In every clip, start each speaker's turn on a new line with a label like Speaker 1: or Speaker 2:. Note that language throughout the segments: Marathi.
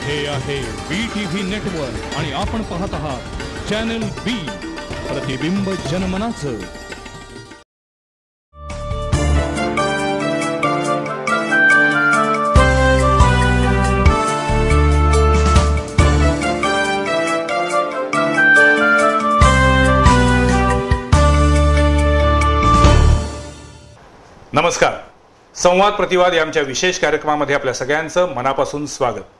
Speaker 1: हे आहे BTV नेटवर्क आणि आपण पाहत आहात चॅनल B, प्रतिबिंब जनमनाचं.
Speaker 2: नमस्कार. संवाद प्रतिवाद या आमच्या विशेष कार्यक्रमामध्ये आपल्या सगळ्यांचं मनापासून स्वागत.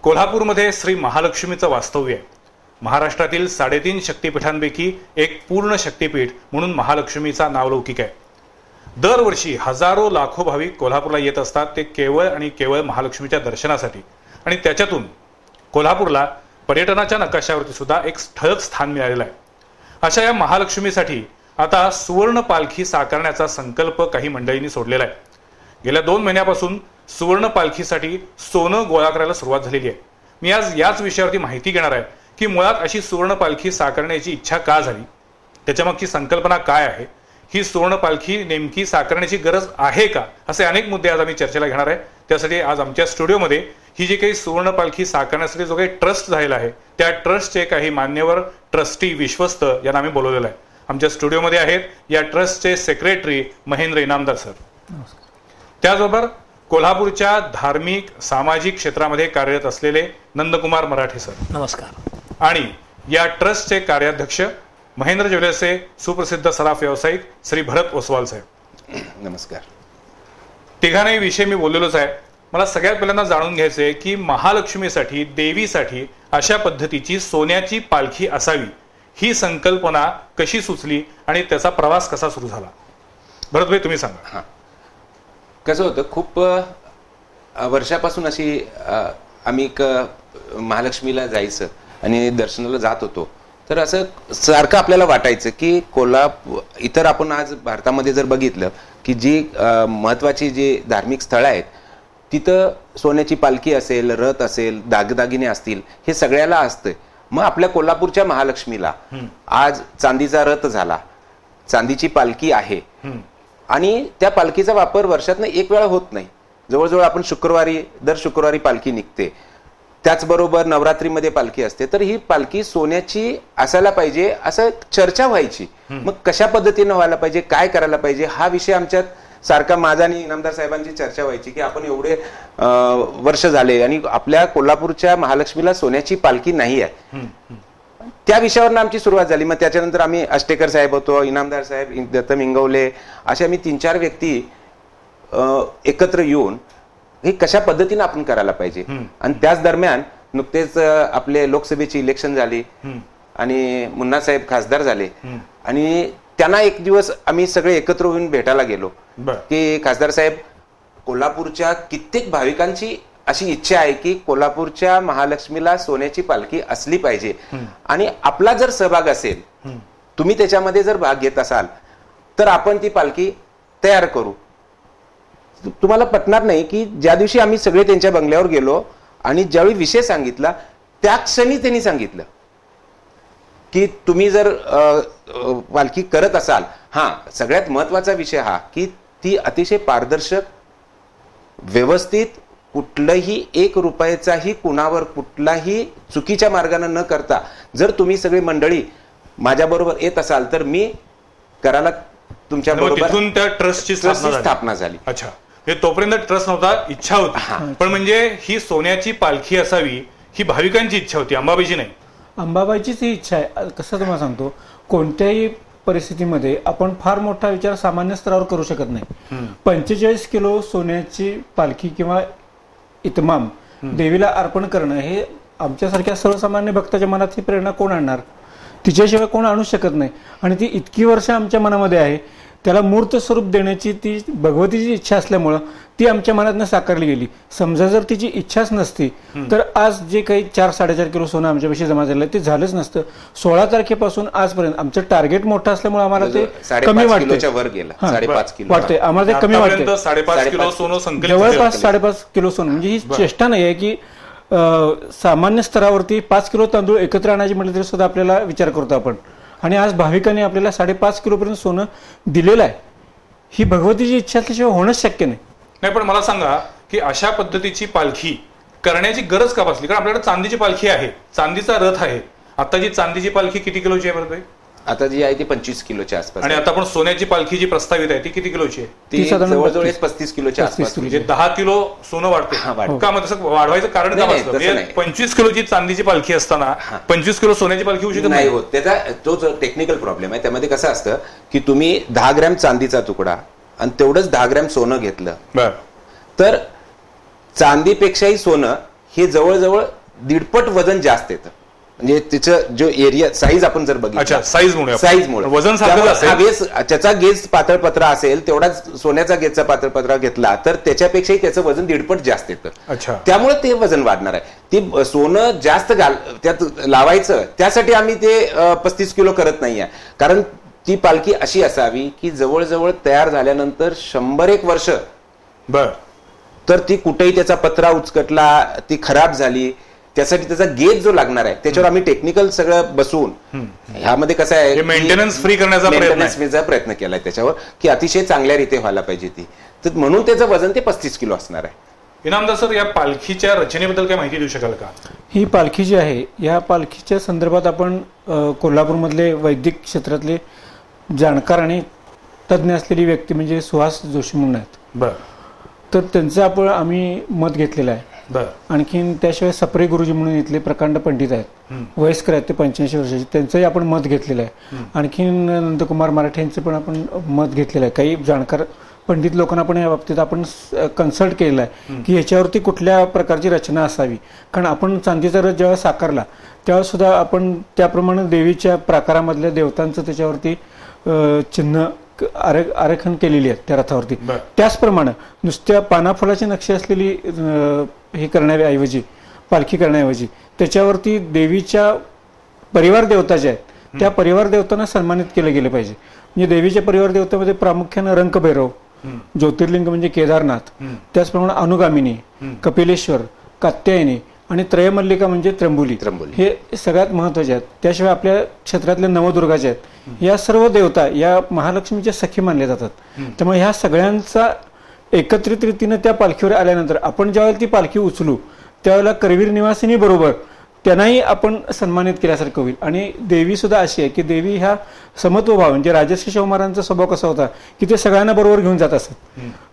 Speaker 2: कोल्हापूरमध्ये श्री महालक्ष्मीचं वास्तव्य आहे. महाराष्ट्रातील 3.5 शक्तिपीठांपैकी एक पूर्ण शक्तिपीठ म्हणून महालक्ष्मीचा नावलौकिक आहे. दरवर्षी हजारो लाखो भाविक कोल्हापूरला येत असतात, ते केवळ आणि केवळ महालक्ष्मीच्या दर्शनासाठी. आणि त्याच्यातून कोल्हापूरला पर्यटनाच्या नकाशावरती सुद्धा एक ठळक स्थान मिळालेलं आहे. अशा या महालक्ष्मीसाठी आता सुवर्ण पालखी साकारण्याचा संकल्प काही मंडळींनी सोडलेला आहे. गेल्या 2 महिन्यापासून सुवर्ण पालखीसाठी सोनं गोळा करायला सुरुवात झालेली आहे. मी आज याच विषयावरती माहिती घेणार आहे की मुळात अशी सुवर्ण पालखी साकारण्याची इच्छा का झाली, त्याच्यामागची संकल्पना काय आहे, ही सुवर्ण पालखी नेमकी साकारण्याची गरज आहे का, असे अनेक मुद्दे आज आम्ही चर्चेला घेणार आहे. त्यासाठी आज आमच्या स्टुडिओमध्ये ही जी काही सुवर्ण पालखी साकारण्यासाठी जो काही ट्रस्ट झालेला आहे, त्या ट्रस्टचे काही मान्यवर ट्रस्टी विश्वस्त यांना आम्ही बोलवलेलं आहे. आमच्या स्टुडिओमध्ये आहेत या ट्रस्टचे सेक्रेटरी महेंद्र इनामदार सर. त्याचबरोबर कोल्हापूरच्या धार्मिक सामाजिक क्षेत्रामध्ये कार्यरत असलेले नंदकुमार मराठे सर.
Speaker 3: नमस्कार.
Speaker 2: आणि या ट्रस्टचे कार्याध्यक्ष महेंद्र ज्वेलर्सचे सुप्रसिद्ध सराफ व्यावसायिक श्री भरत ओसवाल साहेब.
Speaker 4: नमस्कार.
Speaker 2: तिघांनाही विषय मी बोललेलोच आहे. मला सगळ्यात पहिल्यांदा जाणून घ्यायचं आहे की महालक्ष्मीसाठी, देवीसाठी अशा पद्धतीची सोन्याची पालखी असावी, ही संकल्पना कशी सुचली आणि त्याचा प्रवास कसा सुरू झाला? भरतभाई तुम्ही सांगा.
Speaker 4: हां, कसं होतं, खूप वर्षापासून अशी आम्ही महालक्ष्मीला जायचं आणि दर्शनाला जात होतो. तर असं सारखं आपल्याला वाटायचं की इतर आपण आज भारतामध्ये जर बघितलं की जी महत्त्वाची जी धार्मिक स्थळं आहेत तिथं सोन्याची पालखी असेल, रथ असेल, दागदागिने असतील, हे सगळ्याला असतं. मग आपल्या कोल्हापूरच्या महालक्ष्मीला आज चांदीचा रथ झाला, चांदीची पालखी आहे आणि त्या पालखीचा वापर वर्षातनं एक वेळा होत नाही. जवळजवळ आपण दर शुक्रवारी पालखी निघते. त्याचबरोबर नवरात्रीमध्ये पालखी असते. तर ही पालखी सोन्याची असायला पाहिजे असं चर्चा व्हायची. मग कशा पद्धतीनं व्हायला पाहिजे, काय करायला पाहिजे, हा विषय आमच्यात सारखा माझा आणि इनामदार साहेबांची चर्चा व्हायची की आपण एवढे वर्ष झाले आणि आपल्या कोल्हापूरच्या महालक्ष्मीला सोन्याची पालखी नाही आहे. त्या विषयावरनं आमची सुरुवात झाली. मग त्याच्यानंतर आम्ही अष्टेकर साहेब होतो, इनामदार साहेब, दत्तम इंगवले, असे आम्ही 3-4 व्यक्ती एकत्र येऊन हे कशा पद्धतीने आपण करायला पाहिजे. आणि त्याच दरम्यान नुकतेच आपले लोकसभेची इलेक्शन झाली आणि मुन्ना साहेब खासदार झाले आणि त्यांना एक दिवस आम्ही सगळे एकत्र होऊन भेटायला गेलो की खासदार साहेब, कोल्हापूरच्या कित्येक भाविकांची अशी इच्छा आहे की कोल्हापूरच्या महालक्ष्मीला सोन्याची पालखी असली पाहिजे आणि आपला जर सहभाग असेल, तुम्ही त्याच्यामध्ये जर भाग घेत असाल तर आपण ती पालखी तयार करू. तुम्हाला पटणार नाही की ज्या दिवशी आम्ही सगळे त्यांच्या बंगल्यावर गेलो आणि ज्यावेळी विषय सांगितला त्या क्षणी त्यांनी सांगितलं की तुम्ही जर पालखी करत असाल, सगळ्यात महत्वाचा विषय हा की ती अतिशय पारदर्शक, व्यवस्थित, कुठलंही 1 रुपयाचाही कुणावर कुठलाही चुकीच्या मार्गाने न करता जर तुम्ही सगळी मंडळी माझ्याबरोबर येत असाल तर मी करायला तुमच्या बरोबर
Speaker 2: त्या ट्रस्टची
Speaker 4: स्थापना झाली.
Speaker 2: अच्छा, हे तोपर्यंत ट्रस्ट नव्हता, इच्छा होती. पण म्हणजे ही सोन्याची पालखी असावी ही भाविकांची इच्छा होती, अंबाबाईची नाही.
Speaker 3: अंबाबाईचीच ही इच्छा आहे. कसं तुम्हाला सांगतो, कोणत्याही परिस्थितीमध्ये आपण फार मोठा विचार सामान्य स्तरावर करू शकत नाही. 45 किलो सोन्याची पालखी किंवा इतमाम देवीला अर्पण करणं हे आमच्यासारख्या सर्वसामान्य भक्ताच्या मनात ही प्रेरणा कोण आणणार? तिच्याशिवाय कोण आणू शकत नाही. आणि ती इतकी वर्ष आमच्या मनामध्ये आहे, त्याला मूर्त स्वरूप देण्याची ती भगवतीची इच्छा असल्यामुळं ती आमच्या मनातनं साकारली गेली. समजा जर तिची इच्छाच नसती तर आज जे काही 4-4.5 किलो सोनं आमच्यापेक्षा जमा झालं ते झालंच नसतं. 16 तारखेपासून आजपर्यंत आमचं टार्गेट मोठं असल्यामुळे आम्हाला ते कमी वाटते वाटते आम्हाला ते कमी वाटते. जवळपास 5.5 किलो सोनं म्हणजे ही चेष्टा नाही आहे की सामान्य स्तरावरती 5 किलो तांदूळ एकत्र आणायची म्हटलं तरी सुद्धा आपल्याला विचार करतो आपण. आणि आज भाविकांनी आपल्याला 5.5 किलोपर्यंत सोनं दिलेलं आहे. ही भगवतीची इच्छा असल्याशिवाय होणंच शक्य नाही.
Speaker 2: नाही, पण मला सांगा की अशा पद्धतीची पालखी करण्याची गरज का भासली? कारण आपल्याकडे चांदीची पालखी आहे, चांदीचा रथ आहे. आता जी चांदीची पालखी किती किलोची आहे बरं?
Speaker 4: आता जी आहे ती 25 किलोच्या आसपास.
Speaker 2: आणि आता आपण सोन्याची पालखी जी प्रस्तावित आहे ती किती किलोची आहे?
Speaker 4: ती जवळजवळ 35 किलोच्या आसपास.
Speaker 2: म्हणजे 10 किलो सोनं वाढते का? मग तसं वाढवायचं कारण का भासलं? म्हणजे 25 किलोची चांदीची पालखी असताना 25 किलो सोन्याची पालखी होऊ शकत
Speaker 4: नाही होत. त्याचा तो जो टेक्निकल प्रॉब्लेम आहे त्यामध्ये कसं असतं की तुम्ही 10 ग्रॅम चांदीचा तुकडा आणि तेवढंच 10 ग्रॅम सोनं घेतलं तर चांदीपेक्षाही सोनं हे जवळजवळ 1.5 वजन जास्त येतं. म्हणजे तिचं जो एरिया साईज आपण जर बघितलं, साईजमुळे
Speaker 2: वजन
Speaker 4: त्याचा गेज पातळ पत्रा असेल तेवढाच सोन्याचा गेजचा पातळ पत्रा घेतला तर त्याच्यापेक्षाही त्याचं वजन 1.5 जास्त येतं. त्यामुळे ते वजन वाढणार आहे. ती सोनं जास्त त्यात लावायचं त्यासाठी आम्ही ते 35 किलो करत नाहीये. कारण ती पालखी अशी असावी की जवळजवळ तयार झाल्यानंतर 100-1 वर्ष तर ती कुठेही त्याचा पत्रा उचकटला, ती खराब झाली, त्यासाठी त्याचा गेज जो लागणार आहे त्याच्यावर आम्ही टेक्निकल सगळं बसवून ह्यामध्ये कसं आहे
Speaker 2: मेंटेनन्स फ्री करण्याचा
Speaker 4: प्रयत्न केलाय त्याच्यावर की अतिशय चांगल्या रीते व्हायला पाहिजे ती. तर म्हणून त्याचं वजन ते 35 किलो असणार आहे.
Speaker 2: इनामदार सर, या पालखीच्या रचनेबद्दल काय माहिती देऊ शकाल का?
Speaker 3: ही पालखी जी आहे या पालखीच्या संदर्भात आपण कोल्हापूरमधले वैदिक क्षेत्रातले जाणकार आणि तज्ज्ञ असलेली व्यक्ती म्हणजे सुहास जोशी म्हणून आहेत. तर त्यांचं आम्ही मत घेतलेलं आहे. आणखीन त्याशिवाय सप्रे गुरुजी म्हणून इथले प्रकांड पंडित आहेत, वयस्कर आहेत, ते 85 वर्षाचे, त्यांचंही आपण मत घेतलेलं आहे. आणखीन नंदकुमार मराठे यांचं पण आपण मत घेतलेलं आहे. काही जाणकार पंडित लोकांना पण या बाबतीत आपण कन्सल्ट केलेलं आहे की ह्याच्यावरती कुठल्या प्रकारची रचना असावी. कारण आपण चांदीचा रथ जेव्हा साकारला तेव्हा सुद्धा आपण त्याप्रमाणे देवीच्या प्राकारामधल्या देवतांचं त्याच्यावरती चिन्ह आरेखन केलेली आहेत त्या रथावरती. त्याचप्रमाणे नुसत्या पानाफुलाची नक्षी असलेली हे करण्याऐवजी, पालखी करण्याऐवजी त्याच्यावरती देवीच्या परिवार देवता ज्या आहेत त्या परिवार देवतांना सन्मानित केलं गेलं पाहिजे. म्हणजे देवीच्या परिवार देवतामध्ये प्रामुख्यानं रंकभैरव, ज्योतिर्लिंग म्हणजे केदारनाथ, त्याचप्रमाणे अनुगामिनी, कपिलेश्वर, कात्यायनी आणि त्रयमल्लिका म्हणजे त्र्यंबोली, हे सगळ्यात महत्वाचे आहेत. त्याशिवाय आपल्या क्षेत्रातल्या नवदुर्गा ज्या आहेत या सर्व देवता या महालक्ष्मीच्या सखी मानल्या जातात. त्यामुळे ह्या सगळ्यांचा एकत्रित रीतीनं त्या पालखीवर आल्यानंतर आपण ज्यावेळेला ती पालखी उचलू त्यावेळेला करवीर निवासिनी बरोबर त्यांनाही आपण सन्मानित केल्यासारखं होईल. आणि देवी सुद्धा अशी आहे की देवी ह्या समत्वभाव म्हणजे राजर्षी शाहू महाराजांचा स्वभाव कसा होता की ते सगळ्यांना बरोबर घेऊन जात असत.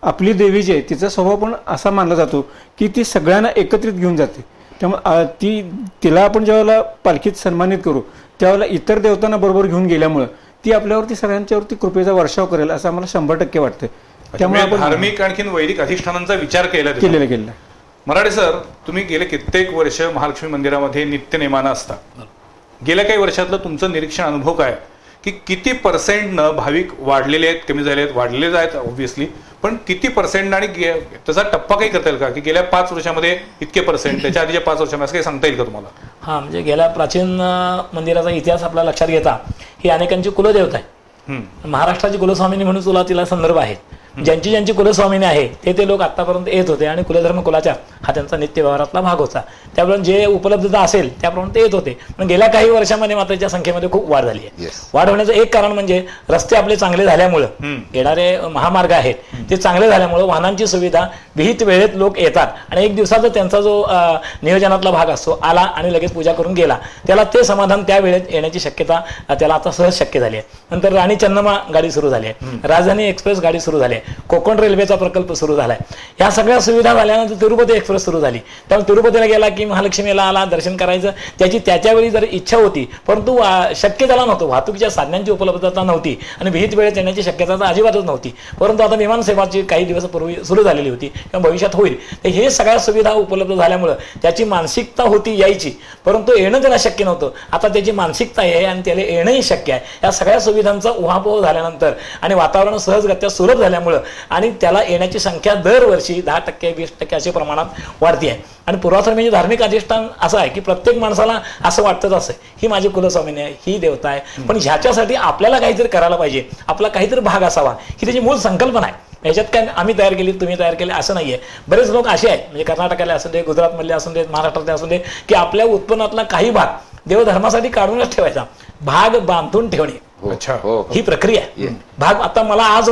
Speaker 3: आपली देवी जी आहे तिचा स्वभाव पण असा मानला जातो की ती सगळ्यांना एकत्रित घेऊन जाते. त्यामुळे तिला आपण ज्यावेळेला पालखीत सन्मानित करू त्यावेळेला इतर देवतांना बरोबर घेऊन गेल्यामुळं ती आपल्यावरती सगळ्यांच्यावरती कृपेचा वर्षाव करेल असं आम्हाला 100% वाटतं.
Speaker 2: त्यामुळे आपण धार्मिक आणखी वैदिक अधिष्ठानांचा विचार केलेला. मराठे सर, तुम्ही गेले कित्येक वर्ष महालक्ष्मी मंदिरामध्ये नित्यनेमानं असता. गेल्या काही वर्षातलं तुमचं निरीक्षण, अनुभव काय की किती % भाविक वाढलेले आहेत, कमी झाले आहेत? वाढलेले आहेत ऑब्व्हियसली, पण किती % आणि त्याचा टप्पा काही करता येईल का की गेल्या 5 वर्षामध्ये इतके %, त्याच्या आधीच्या 5 वर्षामध्ये असं काही सांगता येईल का तुम्हाला?
Speaker 5: म्हणजे गेल्या प्राचीन मंदिराचा इतिहास आपला लक्षात घेता ही अनेकांची कुलदेवता आहे. महाराष्ट्राची कुलस्वामिनी म्हणून तुला तिला संदर्भ आहेत. ज्यांची कुलस्वामिनी आहे ते लोक आतापर्यंत येत होते आणि कुलधर्म कुलाचार हा त्यांचा नित्य व्यवहारातला भाग होता. त्यामुळे जे उपलब्धता असेल त्याप्रमाणे ते येत होते. पण गेल्या काही वर्षांमध्ये मात्र त्याच्या संख्येमध्ये खूप वाढ झाली आहे. वाढ होण्याचं एक कारण म्हणजे रस्ते आपले चांगले झाल्यामुळं, येणारे महामार्ग आहेत ते चांगले झाल्यामुळं वाहनांची सुविधा, विहित वेळेत लोक येतात आणि एक दिवसाचा त्यांचा जो नियोजनातला भाग असतो आला आणि लगेच पूजा करून गेला, त्याला ते समाधान त्या वेळेत येण्याची शक्यता त्याला आता सहज शक्य झाली आहे. नंतर राणी चन्नम्मा गाडी सुरू झाली आहे, राजधानी एक्सप्रेस गाडी सुरू झाली आहे, कोकण रेल्वेचा प्रकल्प सुरू झालाय. या सगळ्या सुविधा झाल्यानंतर तिरुपती एक्सप्रेस सुरू झाली. त्यामुळे तिरुपतीला गेला की महालक्ष्मीला आला, दर्शन करायचं त्याची त्याच्यावेळी जर इच्छा होती परंतु शक्य झाला नव्हतं. वाहतुकीच्या साधनांची उपलब्धता नव्हती आणि विहित वेळेत येण्याची शक्यता तर अजिबातच नव्हती. परंतु आता विमान सेवाची काही दिवसापूर्वी सुरू झालेली होती किंवा भविष्यात होईल. तर हे सगळ्या सुविधा उपलब्ध झाल्यामुळं त्याची मानसिकता होती यायची, परंतु येणं त्याला शक्य नव्हतं. आता त्याची मानसिकता आहे आणि त्याला येणंही शक्य आहे. या सगळ्या सुविधांचा उहापोह झाल्यानंतर आणि वातावरण सहजगत्या सुलभ झाल्यामुळे आणि त्याला येण्याची संख्या दरवर्षी 10%, 20% अशा प्रमाणात वाढती आहे. आणि पूर्वाश्रमी म्हणजे धार्मिक अधिष्ठान असं आहे की प्रत्येक माणसाला असं वाटतंच असं ही माझी कुलस्वामिनी आहे, ही देवता आहे, पण ह्याच्यासाठी आपल्याला काहीतरी करायला पाहिजे, आपला काहीतरी भाग असावा ही त्याची मूळ संकल्पना आहे. याच्यात काय आम्ही तयार केली, तुम्ही तयार केले असं नाहीये. बरेच लोक असे आहेत म्हणजे कर्नाटकाला असू दे, गुजरातमधले असू दे, महाराष्ट्रातले असू दे की आपल्या उत्पन्नातला काही भाग देवधर्मासाठी काढूनच ठेवायचा, भाग बांधून ठेवणे
Speaker 2: अच्छा.
Speaker 4: हो
Speaker 5: ही प्रक्रिया आहे. भाग आता मला आज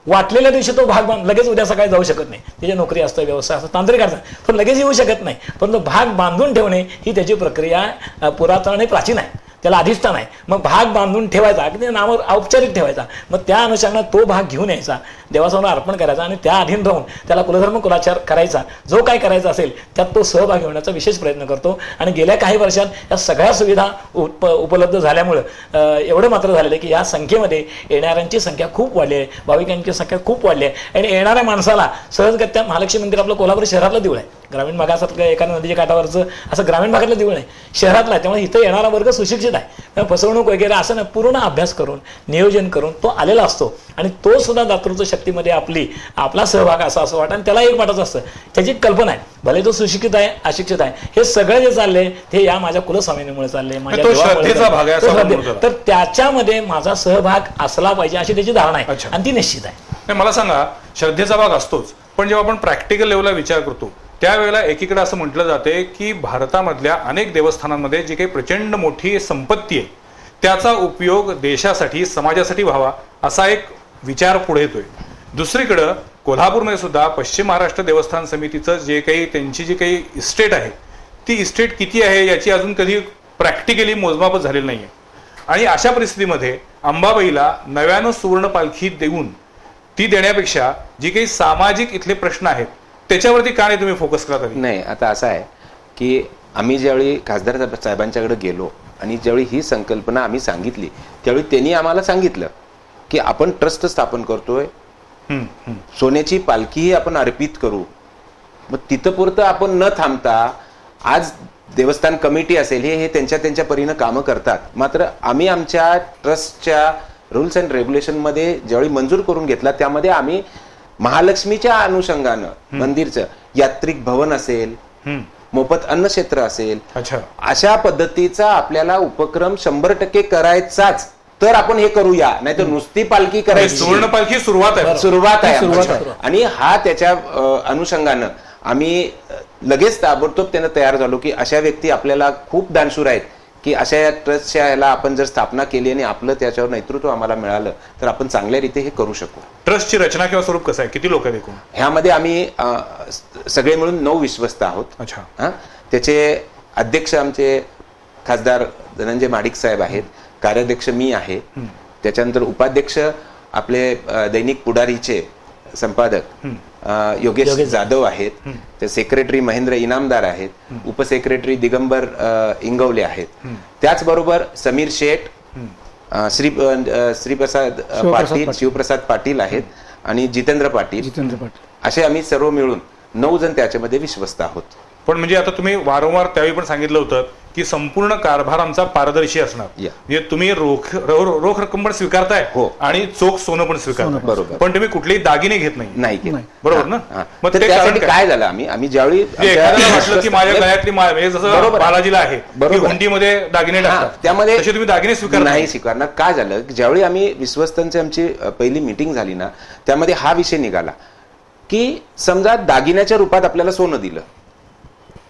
Speaker 5: वाटलेल्या दिवशी तो भाग लगेच उद्या सकाळी जाऊ शकत नाही. त्याची नोकरी असतं, व्यवसाय असतं, तांत्रिक अडचण, तो लगेच येऊ शकत नाही. परंतु भाग बांधून ठेवणे ही त्याची प्रक्रिया पुरातन आणि प्राचीन आहे. त्याला अधिष्ठान आहे. मग भाग बांधून ठेवायचा, अगदी नावावर औपचारिक ठेवायचा. मग त्या अनुषंगाने तो भाग घेऊन यायचा, देवासमोर अर्पण करायचा आणि त्या अधीन राहून त्याला कुलधर्म कुलाचार करायचा. जो काय करायचा असेल त्यात तो सहभागी होण्याचा विशेष प्रयत्न करतो. आणि गेल्या काही वर्षात या सगळ्या सुविधा उपलब्ध झाल्यामुळं एवढं मात्र झालेलं आहे की या संख्येमध्ये येणाऱ्यांची संख्या खूप वाढली आहे, भाविकांची संख्या खूप वाढली आहे. आणि येणाऱ्या माणसाला सहजगत्या महालक्ष्मी मंदिर आपलं कोल्हापूर शहरातलं देऊळ आहे. ग्रामीण भागासारखं एखाद्या नदीच्या काठावरचं असं ग्रामीण भागातलं देऊळ नाही, शहरातला आहे. त्यामुळे इथं येणारा वर्ग सुशिक्षित आहे. फसवणूक वगैरे असं नाही, पूर्ण अभ्यास करून नियोजन करून तो आलेला असतो. आणि तो सुद्धा दातृत्व शक्तीमध्ये आपला सहभाग असं वाटतं आणि त्याला एक वाटत असतं. त्याची कल्पना आहे, भले तो सुशिक्षित आहे अशिक्षित आहे, हे सगळं जे चाललंय ते या माझ्या कुलस्वामिनीमुळे चाललंय, माझ्या देवामुळे. तर त्याच्यामध्ये माझा सहभाग असला पाहिजे अशी त्याची धारणा आहे आणि ती निश्चित आहे.
Speaker 2: मला सांगा, श्रद्धेचा भाग असतोच, पण जेव्हा आपण प्रॅक्टिकल लेवलला विचार करतो त्यावेळेला एकीकडे असं म्हटलं जाते की भारतामधल्या अनेक देवस्थानांमध्ये जी काही प्रचंड मोठी संपत्ती आहे त्याचा उपयोग देशासाठी समाजासाठी व्हावा असा एक विचार पुढे येतोय. दुसरीकडं कोल्हापूरमध्ये सुद्धा पश्चिम महाराष्ट्र देवस्थान समितीचं जे काही त्यांची जी काही इस्टेट आहे ती इस्टेट किती आहे याची अजून कधी प्रॅक्टिकली मोजमापच झालेली नाहीये. आणि अशा परिस्थितीमध्ये अंबाबाईला नव्यानं सुवर्ण पालखी देऊन ती देण्यापेक्षा जी काही सामाजिक इथले प्रश्न आहेत त्याच्यावरती का नाही तुम्ही फोकस करता?
Speaker 4: नाही, आता असं आहे की आम्ही ज्यावेळी खासदार साहेबांच्याकडे गेलो आणि ज्यावेळी ही संकल्पना आम्ही सांगितली त्यावेळी त्यांनी आम्हाला सांगितलं की आपण ट्रस्ट स्थापन करतोय, सोन्याची पालखीही आपण अर्पित करू. मग तिथं पुरतं आपण न थांबता आज देवस्थान कमिटी असेल हे त्यांच्या परीनं कामं करतात. मात्र आम्ही आमच्या ट्रस्टच्या रूल्स अँड रेग्युलेशन मध्ये ज्यावेळी मंजूर करून घेतला त्यामध्ये आम्ही महालक्ष्मीच्या अनुषंगानं मंदिरचं यात्रिक भवन असेल, मोफत अन्नक्षेत्र असेल, अशा पद्धतीचा आपल्याला उपक्रम 100% करायचाच. तर आपण हे करूया, नाही तर नुसती पालखी करायची.
Speaker 2: सुवर्ण पालखी सुरुवात
Speaker 4: आहे. आणि हा त्याच्या अनुषंगानं आम्ही लगेच ताबडतोब त्यानं तयार झालो की अशा व्यक्ती आपल्याला खूप दानशूर आहेत की अशा या ट्रस्टच्या ह्याला आपण जर स्थापना केली आणि आपलं त्याच्यावर नेतृत्व आम्हाला मिळालं तर आपण चांगल्या रीते हे करू शकू.
Speaker 2: ट्रस्टची रचना किंवा स्वरूप कसं आहे, किती लोक आहेत एकूण?
Speaker 4: ह्यामध्ये आम्ही सगळे मिळून 9 विश्वस्त आहोत. त्याचे अध्यक्ष आमचे खासदार धनंजय महाडिक साहेब आहेत, कार्याध्यक्ष मी आहे, त्याच्यानंतर उपाध्यक्ष आपले दैनिक पुढारीचे संपादक योगेश जाधव आहेत, ते सेक्रेटरी महेंद्र इनामदार आहेत, उपसेक्रेटरी दिगंबर इंगवले आहेत, त्याचबरोबर समीर शेठ, श्रीप्रसाद पाटील, शिवप्रसाद पाटील आहेत आणि जितेंद्र पाटील, असे आम्ही सर्व मिळून 9 जण त्याच्यामध्ये विश्वस्त आहोत.
Speaker 2: पण म्हणजे आता तुम्ही वारंवार त्यावेळी पण सांगितलं होतं की संपूर्ण कारभार आमचा पारदर्शी असणार, म्हणजे तुम्ही रोख रक्कम पण स्वीकारताय आणि चोख सोनं पण स्वीकारताय, बरोबर, पण तुम्ही कुठलेही दागिने घेत नाही, बरोबर ना? मग त्यासाठी
Speaker 4: काय झालं, आम्ही ज्यावेळी
Speaker 2: वाटलं की माझ्या गळ्यातली जसं बालाजीला आहे हुंडीमध्ये दागिने टाकतात त्यामध्ये तसे तुम्ही दागिने
Speaker 4: स्वीकारणार. काय झालं, ज्यावेळी आम्ही विश्वस्तांची आमची पहिली मीटिंग झाली ना त्यामध्ये हा विषय निघाला की समजा दागिन्याच्या रूपात आपल्याला सोनं दिलं,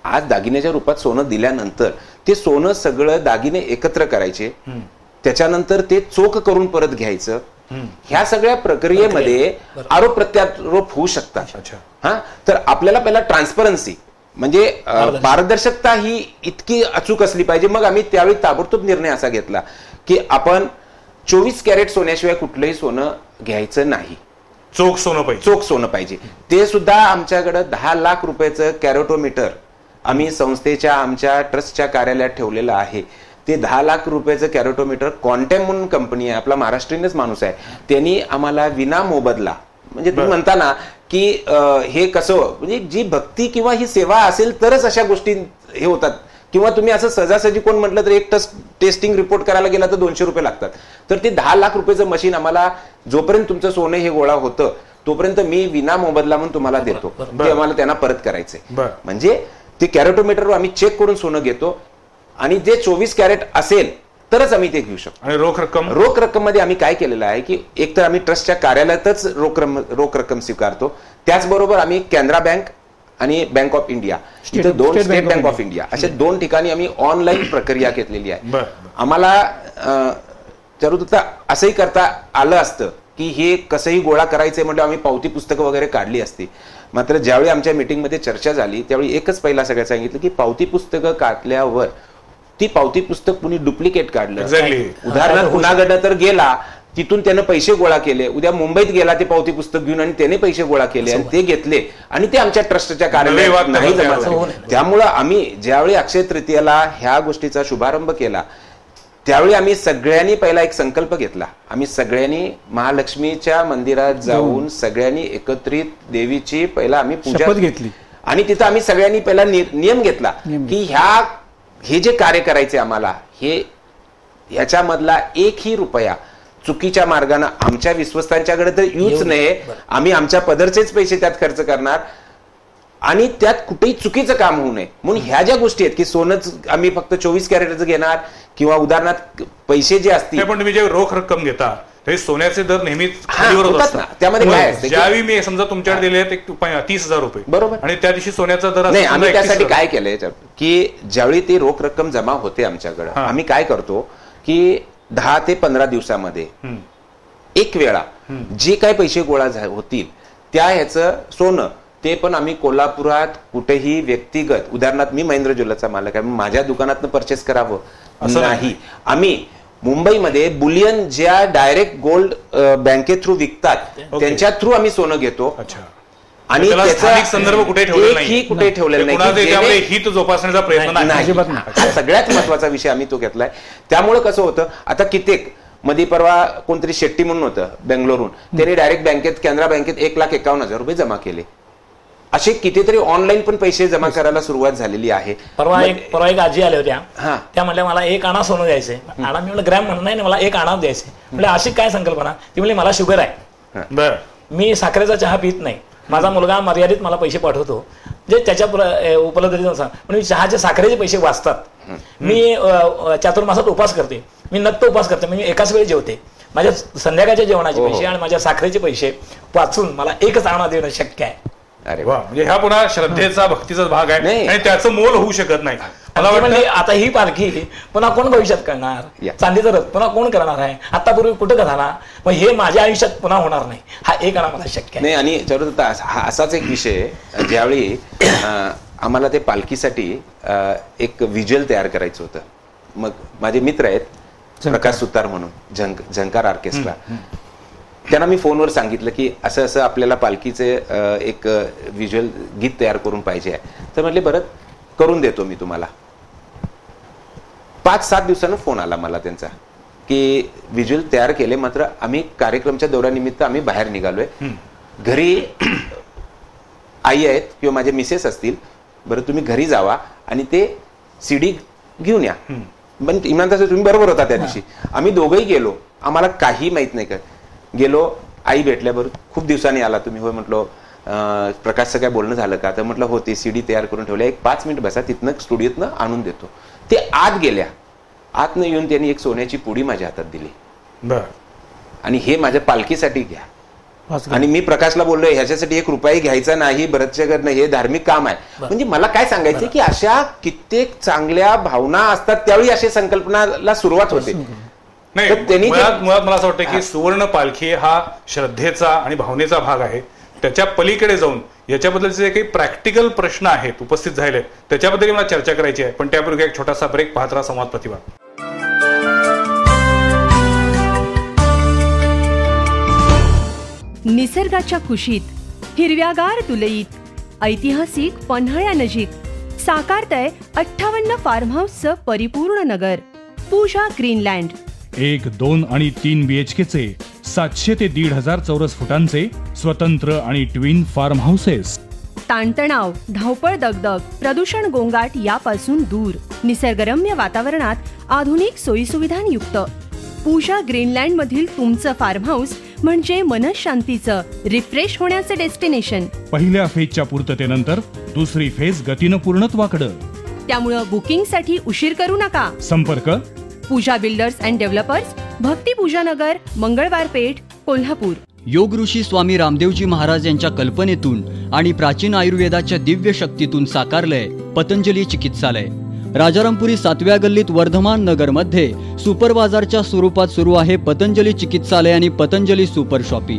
Speaker 4: आज दागिन्याच्या रूपात सोनं दिल्यानंतर ते सोनं सगळं दागिने एकत्र करायचे, त्याच्यानंतर ते चोख करून परत घ्यायचं, ह्या सगळ्या प्रक्रियेमध्ये आरोप प्रत्यारोप होऊ शकतात. तर आपल्याला पहिला ट्रान्सपरन्सी म्हणजे पारदर्शकता ही इतकी अचूक असली पाहिजे. मग आम्ही त्यावेळी ताबडतोब निर्णय असा घेतला की आपण 24 कॅरेट सोन्याशिवाय कुठलंही सोनं घ्यायचं नाही,
Speaker 2: चोख सोनं पाहिजे.
Speaker 4: ते सुद्धा आमच्याकडे 10 लाख रुपयाचं कॅरेटोमीटर आम्ही संस्थेच्या आमच्या ट्रस्टच्या कार्यालयात ठेवलेलं आहे. ते 10 लाख रुपयाचं कॅरेटोमीटर क्वांटम म्हणून कंपनी आहे, आपला महाराष्ट्रीयनच माणूस आहे, त्यांनी आम्हाला विना मोबदला, म्हणजे तुम्ही म्हणता ना की हे कसं, म्हणजे जी भक्ती किंवा ही सेवा असेल तरच अशा गोष्टी हे होतात. किंवा तुम्ही असं सहजासहजी कोण म्हटलं तर एक टेस्टिंग रिपोर्ट करायला गेला तर 200 रुपये लागतात. तर ते 10 लाख रुपयाचं मशीन आम्हाला जोपर्यंत तुमचं सोनं हे गोळा होतं तोपर्यंत मी विना मोबदला म्हणून तुम्हाला देतो, ते आम्हाला त्यांना परत करायचंय. म्हणजे ते कॅरेटोमीटर आम्ही चेक करून सोनं घेतो आणि जे 24 कॅरेट असेल तरच आम्ही ते घेऊ शकतो.
Speaker 2: आणि
Speaker 4: रोख रक्कम मध्ये आम्ही काय केलेलं आहे की एक तर आम्ही ट्रस्टच्या कार्यालयातच रोख रक्कम स्वीकारतो, त्याचबरोबर आम्ही कॅनरा बँक आणि बँक ऑफ इंडिया, इथे 2 स्टेट बँक ऑफ इंडिया, अशा 2 ठिकाणी आम्ही ऑनलाईन प्रक्रिया घेतलेली आहे. आम्हाला चारुदत्ता असंही करता आलं असतं की हे कसंही गोळा करायचंय म्हणजे आम्ही पावती पुस्तकं वगैरे काढली असती. मात्र ज्यावेळी आमच्या मीटिंगमध्ये चर्चा झाली त्यावेळी एकच पहिला सगळ्यात सांगितलं की पावती पुस्तकं काढल्यावर ती पावती पुस्तक कुणी डुप्लिकेट काढलं, उदाहरणार्थ कुणाकडनं तर गेला, तिथून त्यानं पैसे गोळा केले, उद्या मुंबईत गेला ते पावती पुस्तक घेऊन आणि त्याने पैसे गोळा केले आणि ते घेतले आणि ते आमच्या ट्रस्टच्या कार्यालयात नाही जमा झाले. त्यामुळं आम्ही ज्यावेळी अक्षय तृतीयेला ह्या गोष्टीचा शुभारंभ केला त्यावेळी आम्ही सगळ्यांनी पहिला एक संकल्प घेतला. आम्ही सगळ्यांनी महालक्ष्मीच्या मंदिरात जाऊन सगळ्यांनी एकत्रित देवीची पहिला आम्ही पूजा
Speaker 3: घेतली
Speaker 4: आणि तिथं आम्ही सगळ्यांनी पहिला नियम घेतला की हे जे कार्य करायचे आम्हाला ह्याच्यामधला एकही रुपया चुकीच्या मार्गाने आमच्या विश्वस्तांच्याकडे तर येऊच नये. आम्ही आमच्या पदरचेच पैसे त्यात खर्च करणार आणि त्यात कुठेही चुकीचं काम होऊ नये म्हणून ह्या ज्या गोष्टी आहेत की सोनंच आम्ही फक्त 24 कॅरेटचं घेणार किंवा उदाहरणार्थ पैसे जे असतील,
Speaker 2: पण तुम्ही जे रोख रक्कम घेता तरी सोन्याचे दर नेहमीच खालीवर असतात.
Speaker 4: त्यामध्ये काय असतं
Speaker 2: ज्यावेळी मी समजा तुमच्याकडे दिले 30,000 रुपये
Speaker 4: बरोबर
Speaker 2: आणि त्या दिवशी सोन्याचा दर
Speaker 4: नाही. आम्ही त्यासाठी काय केलंय की ज्यावेळी ती रोख रक्कम जमा होते आमच्याकडे आम्ही काय करतो की 10 ते 15 दिवसामध्ये एक वेळा जे काय पैसे गोळा होतील त्या ह्याचं सोनं ते पण आम्ही कोल्हापुरात कुठेही व्यक्तिगत, उदाहरणार्थ मी महेंद्र ज्वेलर्सचा मालक आहे, माझ्या दुकानातनं परचेस करावं असं नाही. आम्ही मुंबईमध्ये बुलियन ज्या डायरेक्ट गोल्ड बँके थ्रू विकतात त्यांच्या थ्रू आम्ही सोनं घेतो आणि त्याचा
Speaker 2: संदर्भ कुठे ठेवलेला
Speaker 4: नाही,
Speaker 2: हित जोपासण्याचा प्रयत्न नाही.
Speaker 4: सगळ्यात महत्वाचा विषय आम्ही तो घेतलाय. त्यामुळे कसं होतं आता कित्येक मध्ये परवा कोणतरी शेट्टी म्हणून होतं बेंगलोरून, त्यांनी डायरेक्ट बँकेत कॅनरा बँकेत 1,51,000 रुपये जमा केले. असे कितीतरी ऑनलाईन पण पैसे जमा करायला सुरुवात झालेली आहे.
Speaker 5: परवा एक आजी आल्या होत्या, त्या म्हणल्या मला 1 आणा सोनं द्यायचंय. आणा मी म्हणलं ग्रॅम म्हणून नाही, मला 1 आणा द्यायचंय. म्हणजे अशी काय संकल्पना? ती म्हणली मला शुगर आहे, मी साखरेचा चहा पित नाही, माझा मुलगा मर्यादित मला पैसे पाठवतो जे त्याच्या उपलब्धतेनुसार, म्हणजे चहाचे साखरेचे पैसे वाचतात. मी चातुर्मासात उपास करते, मी नक्त उपास करते, म्हणजे एकाच वेळी जेवते. माझ्या संध्याकाळच्या जेवणाचे पैसे आणि माझ्या साखरेचे पैसे वाचून मला 1च आणा देणं शक्य आहे.
Speaker 4: अरे वा,
Speaker 2: म्हणजे हा पुन्हा श्रद्धेचा भक्तीचा भाग आहे आणि त्याचं मोल होऊ शकत नाही.
Speaker 5: मला वाटतं आता ही पालखी पुन्हा कोण भविष्यात करणार? चांदीचा रथ पुन्हा कोण करणार आहे? आतापूर्वी कुठं झाला, मग हे माझ्या आयुष्यात पुन्हा होणार नाही. हा एक आणा मला शक्य
Speaker 4: नाही. आणि चारुदत्ता हा असाच एक विषय, ज्यावेळी आम्हाला ते पालखीसाठी एक व्हिज्युअल तयार करायचं होतं. मग माझे मित्र आहेत प्रकाश सुतार म्हणून, झंकार ऑर्केस्ट्रा, त्यांना मी फोनवर सांगितलं की असं असं आपल्याला पालखीचे एक व्हिज्युअल गीत तयार करून पाहिजे आहे. तर म्हटले बरं करून देतो मी तुम्हाला. 5-7 दिवसानं फोन आला मला त्यांचा की व्हिज्युअल तयार केले, मात्र आम्ही कार्यक्रमच्या दौऱ्यानिमित्त आम्ही बाहेर निघालोय, घरी आई आहेत किंवा माझे मिसेस असतील, बरं तुम्ही घरी जावा आणि ते CD घेऊन या. पण इमान तसं तुम्ही बरोबर होता त्या दिवशी. आम्ही दोघंही गेलो, आम्हाला काही माहित नाही. गेलो, आई भेटल्याबरोबर खूप दिवसांनी आला तुम्ही? होय म्हटलो. प्रकाशचं काय बोलणं झालं का? तर म्हटलं हो, ते CD तयार करून ठेवल्या, एक 5 मिनिट बसा, तिथनं स्टुडिओतनं आणून देतो. ते आत गेल्या, आतनं येऊन त्यांनी एक सोन्याची पुडी माझ्या हातात दिली आणि हे माझ्या पालखीसाठी घ्या. आणि मी प्रकाशला बोललोय ह्याच्यासाठी 1 रुपया घ्यायचा नाही, बरंचकडनं हे धार्मिक काम आहे. म्हणजे मला काय सांगायचं की अशा कित्येक चांगल्या भावना असतात त्यावेळी अशा संकल्पनाला सुरुवात होते.
Speaker 2: नाही, मुळात मला असं वाटतं की सुवर्ण पालखी हा श्रद्धेचा आणि भावनेचा भाग आहे. त्याच्या पलीकडे जाऊन याच्याबद्दलचे जे काही प्रॅक्टिकल प्रश्न आहेत उपस्थित झाले त्याच्याबद्दल मला चर्चा करायची आहे. पण त्यापूर्वी एक छोटासा ब्रेक, पाहत राहा संवाद प्रतिवाद.
Speaker 6: निसर्गाच्या कुशीत हिरव्यागार तुलईत ऐतिहासिक पन्हाळ्यानजीक साकारतय 58 फार्म हाऊसचं परिपूर्ण नगर पूजा ग्रीनलँड.
Speaker 1: 1, 2 आणि 3 BHKचे 700 ते 1,500 चौरस फुटांचे स्वतंत्र आणि ट्विन फार्म हाऊसेस.
Speaker 6: ताणतणाव, धावपळ, दगदग, प्रदूषण, गोंगाट यापासून दूर निसर्गरम्य वातावरणात आधुनिक सोयीसुविधांयुक्त पूजा ग्रीनलँड मधील तुमचं फार्म हाऊस म्हणजे मनशांतीचं, रिफ्रेश होण्याचं डेस्टिनेशन.
Speaker 1: पहिल्या फेजच्या पूर्ततेनंतर दुसरी फेज गतीनं पूर्णत्वाकडं.
Speaker 6: त्यामुळं बुकिंगसाठी उशीर करू नका.
Speaker 1: संपर्क
Speaker 6: पूजा बिल्डर्स अँड डेव्हलपर्स, भक्ती पूजा नगर, मंगळवार पेठ, कोल्हापूर.
Speaker 7: योग ऋषी स्वामी रामदेवजी महाराज यांच्या कल्पनेतून आणि प्राचीन आयुर्वेदाच्या दिव्य शक्तीतून साकारलंय पतंजली चिकित्सालय. राजारामपुरी 7व्या गल्लीत वर्धमान नगरमध्ये सुपर बाजारच्या स्वरूपात सुरू आहे पतंजली चिकित्सालय आणि पतंजली सुपर शॉपी.